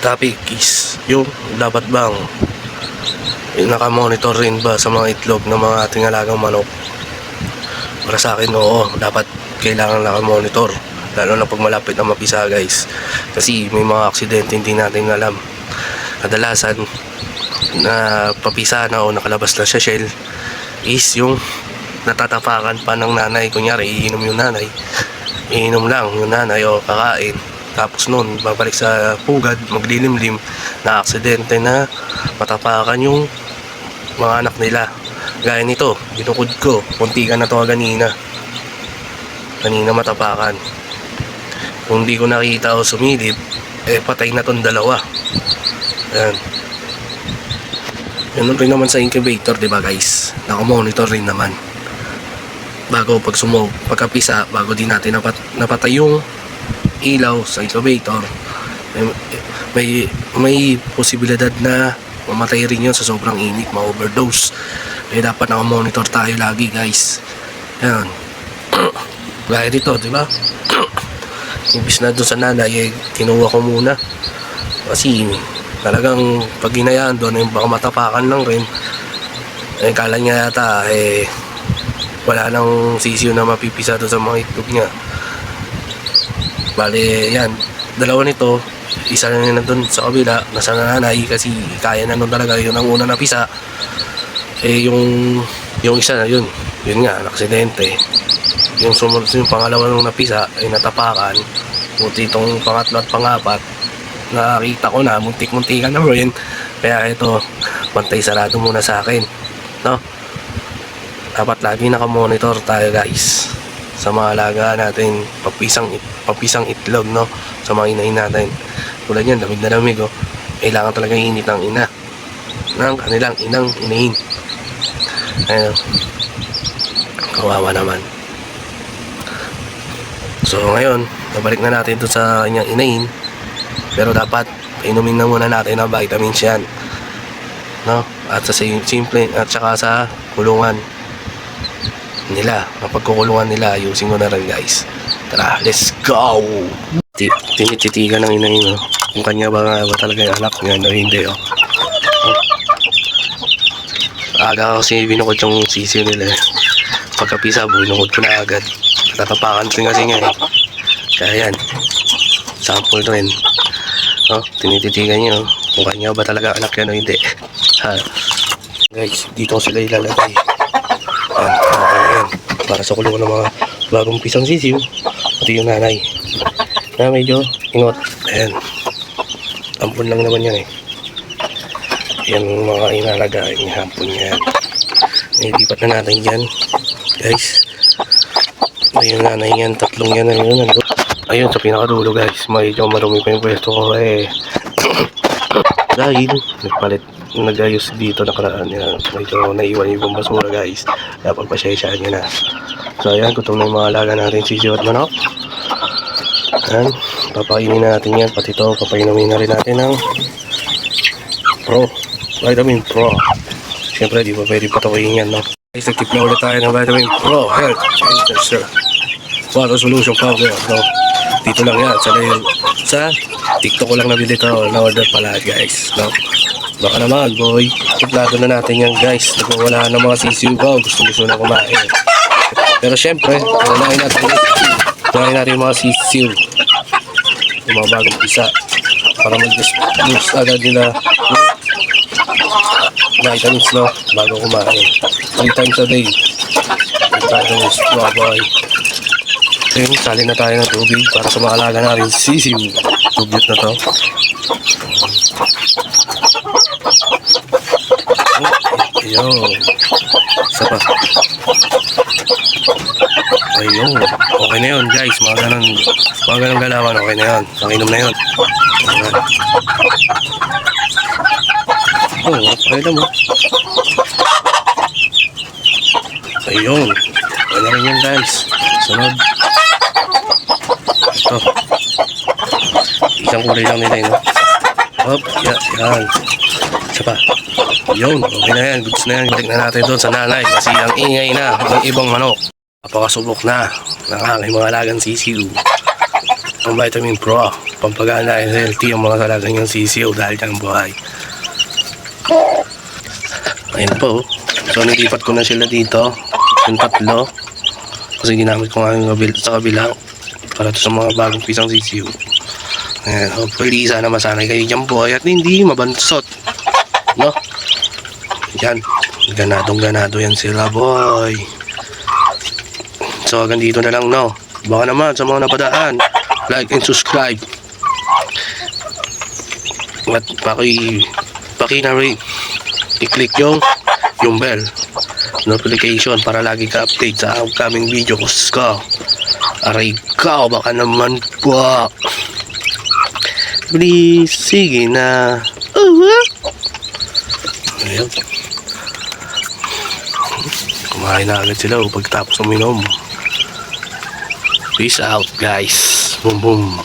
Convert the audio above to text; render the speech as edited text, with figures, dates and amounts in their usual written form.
topic is yung dapat bang nakamonitor rin ba sa mga itlog ng mga ating alagang manok. Para sa akin, oo, dapat kailangan nakamonitor, lalo na pag malapit na mapisa guys, kasi may mga aksidente hindi natin alam. Kadalasan na papisa na o nakalabas na siya shell is yung natatapakan pa ng nanay. Kunyari iinom yung nanay, iinom lang yung nanay o kakain, tapos nun babalik sa pugad, maglilimlim, na aksidente na matapakan yung mga anak nila. Gaya nito, binukod ko, muntikan na to kanina matapakan. Kung di ko nakita o sumilip, patay na tong dalawa. Ayan. Ganun rin naman sa incubator, diba guys? Nakamonitor rin naman bago pagkapisa, bago din natin napatay yung ilaw sa incubator. May posibilidad na mamatay rin yun sa sobrang init, ma-overdose. Kaya dapat nakamonitor tayo lagi guys. Ayan. Gaya dito, diba? Imbis na doon sa nanay, kinuha ko muna kasi talagang pag hinayaan doon, baka matapakan lang rin. Kala niya yata wala nang sisiyo na mapipisa doon sa mga itlog niya. Bale yan, dalawa nito, isa na nila doon sa kabila, nasa nanay, kasi kaya na nun talaga. Yun ang una na pisa. Yung isa na yun nga, naksidente. Yung sumunod, yung pangalawa nung napisa ay natapakan. Buti itong pangatlo at pangapat, nakita ko na muntik-muntikan na rin. Kaya ito, bantay sarado muna sa akin, no? Dapat lagi nakamonitor tayo guys sa mga alaga natin, papisang itlog, no? Sa mga inahin natin. Tulad yan, lamig na lamig, oh. Kailangan talaga init ng ina ng kanilang inang inahin. Ayun, kawawa naman. So ngayon, nabalik na natin ito sa inyang inahin. Pero dapat inumin na muna natin ang vitamins yan, no? At sa simple, at saka sa kulungan nila, kapag kukulungan nila, ayusin ko na rin guys. Tara, let's go! Tinititigan ng inahin, oh, kung kanya ba talaga yung anak niya o hindi, oh. Aga kasi binukod yung sisiyo nila, pagkapisa binukod ko na agad. Tatapakan rin kasi nga, kaya yan, sample rin, oh, tinititigan nyo kung kanya ba talaga anak yan o hindi. Guys, dito sila ilalagay. Ayan, para sa kulungan ng mga bagong pisang sisiyo, pati yung nanay na medyo ingot. Ayan, ampun lang naman yan yan mga inalagay, hampon yan. Nilipat na natin dyan guys. Ayun, nanay yan, tatlong yan. Ayun, sa pinakadulo guys, medyo marumi pa yung pwesto ko dahil nagayos dito nakaraan yan. Medyo naiwan yung basura guys, kaya pagpasyayaan nyo na. So ayan, gutom na yung mga alaga natin, sisiyo at manok. Ayan, papainin natin yan, pati ito papainumin na rin natin ng Vitamin Pro. Siyempre di ba pwede patawain yan, no? Guys, nagtipla ulit tayo ng Vitamin Pro Health Changer Water Solution Powder, no? Dito lang yan sa TikTok ko lang nabili ito, na-order pala guys, no? Baka naman boy, tiplado na natin yan guys. Nagwawala ng mga sisiyo ko, gusto na kumain. Pero syempre, unahin natin yung mga sisiyo, yung mga bagong pisa, para mag-boost agad nila vitamins, no? Bago kumain 3 times a day. Vitamins, boy. Ayun, sali na tayo ng tubig para sa mga alaga natin sisiyo. Tubig na to. Ayun, isa pa. Ayun, okay na yun guys. Mga ganun galawan, okay na yun. Panginom na yun. Ayan. Oh, okay na mo. Ayun, okay na rin yan guys. Sunod. Ito, isang kulay lang nila yun, no? Hop, yan. Isa pa. Yun, okay na yan, goods na yan. Balik na natin doon sa nanay kasi ang ingay na ng ibang manok. Napakasubok na ng aking mga alagang sisiyo. Ang Vitamin Pro. pampagana and healthy ang mga talagang yung sisiw dahil dyan ang buhay. Ayun po. So nilipat ko na sila dito. Yung tatlo. Kasi ginamit ko nga yung sa kabila para to sa mga bagong pisang sisiw. Ayan, hopefully sana masanay kayo dyan buhay at hindi mabansot. No? Yan. Ganadong-ganado yan sila, boy. So hanggang dito na lang, no? Baka naman sa mga napadaan, like and subscribe. At i-click yung bell notification para lagi ka update sa upcoming video ko. Aray ka, baka naman po. Please, sige na. Ayun. Kumain na agad sila pagtapos uminom. Peace out, guys. Boom boom.